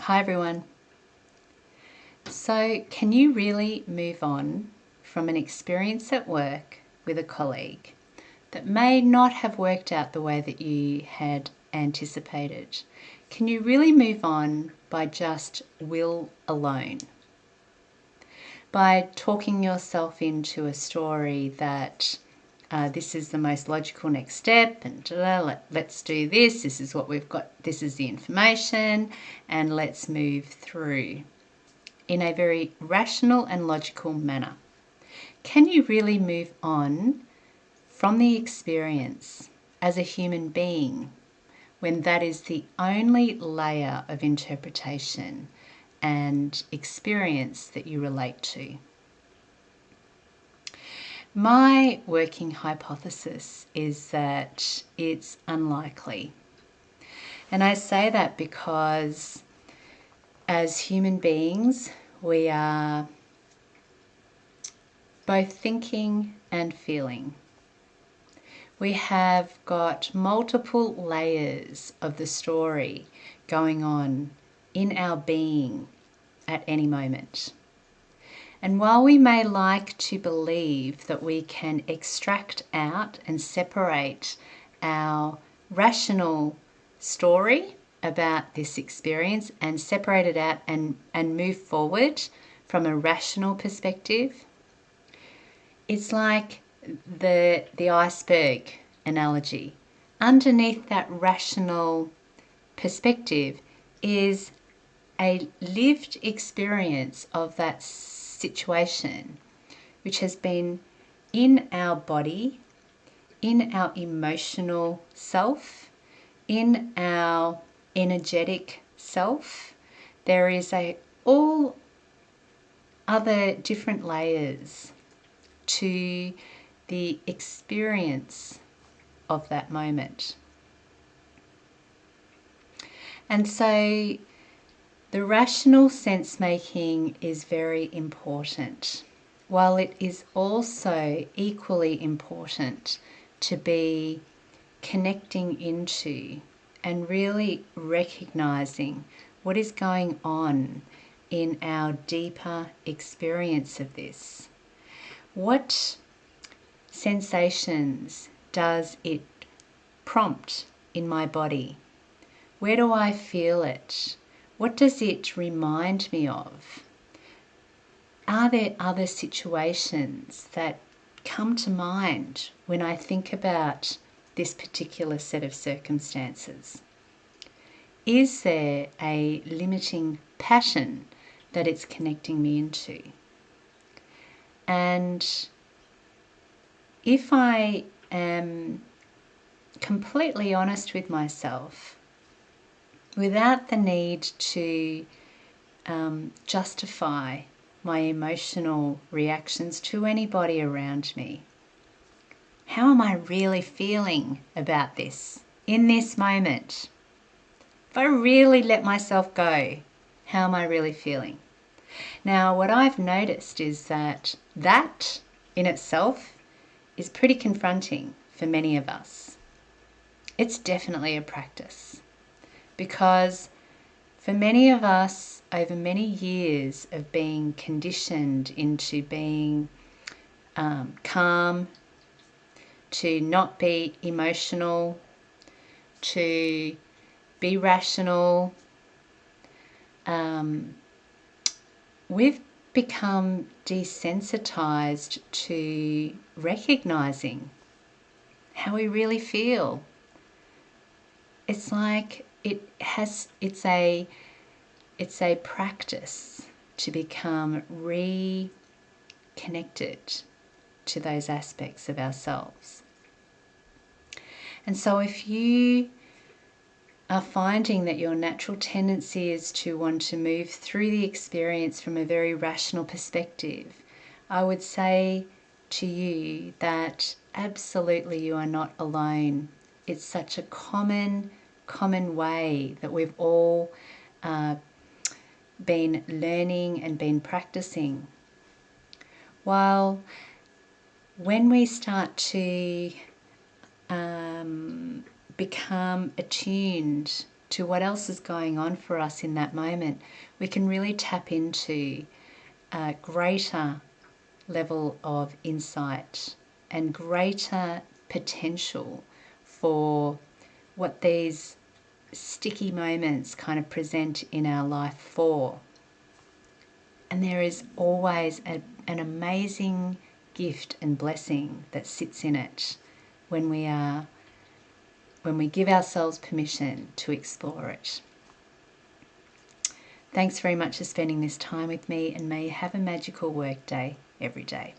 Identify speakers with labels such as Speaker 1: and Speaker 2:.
Speaker 1: Hi everyone. So, can you really move on from an experience at work with a colleague that may not have worked out the way that you had anticipated? Can you really move on by just will alone? By talking yourself into a story that this is the most logical next step and let's do this is what we've got, this is the information, and let's move through in a very rational and logical manner. Can you really move on from the experience as a human being when that is the only layer of interpretation and experience that you relate to? My working hypothesis is that it's unlikely. And I say that because as human beings, we are both thinking and feeling. We have got multiple layers of the story going on in our being at any moment. And while we may like to believe that we can extract out and separate our rational story about this experience and separate it out and move forward from a rational perspective, it's like the iceberg analogy. Underneath that rational perspective is a lived experience of that situation, which has been in our body, in our emotional self, in our energetic self. There is all other different layers to the experience of that moment. And so the rational sense making is very important, while it is also equally important to be connecting into and really recognizing what is going on in our deeper experience of this. What sensations does it prompt in my body? Where do I feel it? What does it remind me of? Are there other situations that come to mind when I think about this particular set of circumstances? Is there a limiting pattern that it's connecting me into? And if I am completely honest with myself, without the need to justify my emotional reactions to anybody around me, how am I really feeling about this in this moment? If I really let myself go, how am I really feeling? Now, what I've noticed is that in itself is pretty confronting for many of us. It's definitely a practice, because for many of us, over many years of being conditioned into being calm, to not be emotional, to be rational, we've become desensitized to recognizing how we really feel. It's like it's a practice to become reconnected to those aspects of ourselves. And so if you are finding that your natural tendency is to want to move through the experience from a very rational perspective, I would say to you that absolutely you are not alone. It's such a common way that we've all been learning and been practicing. While when we start to become attuned to what else is going on for us in that moment, we can really tap into a greater level of insight and greater potential for what these sticky moments kind of present in our life for. And there is always an amazing gift and blessing that sits in it when we give ourselves permission to explore it. Thanks very much for spending this time with me, and may you have a magical work day every day.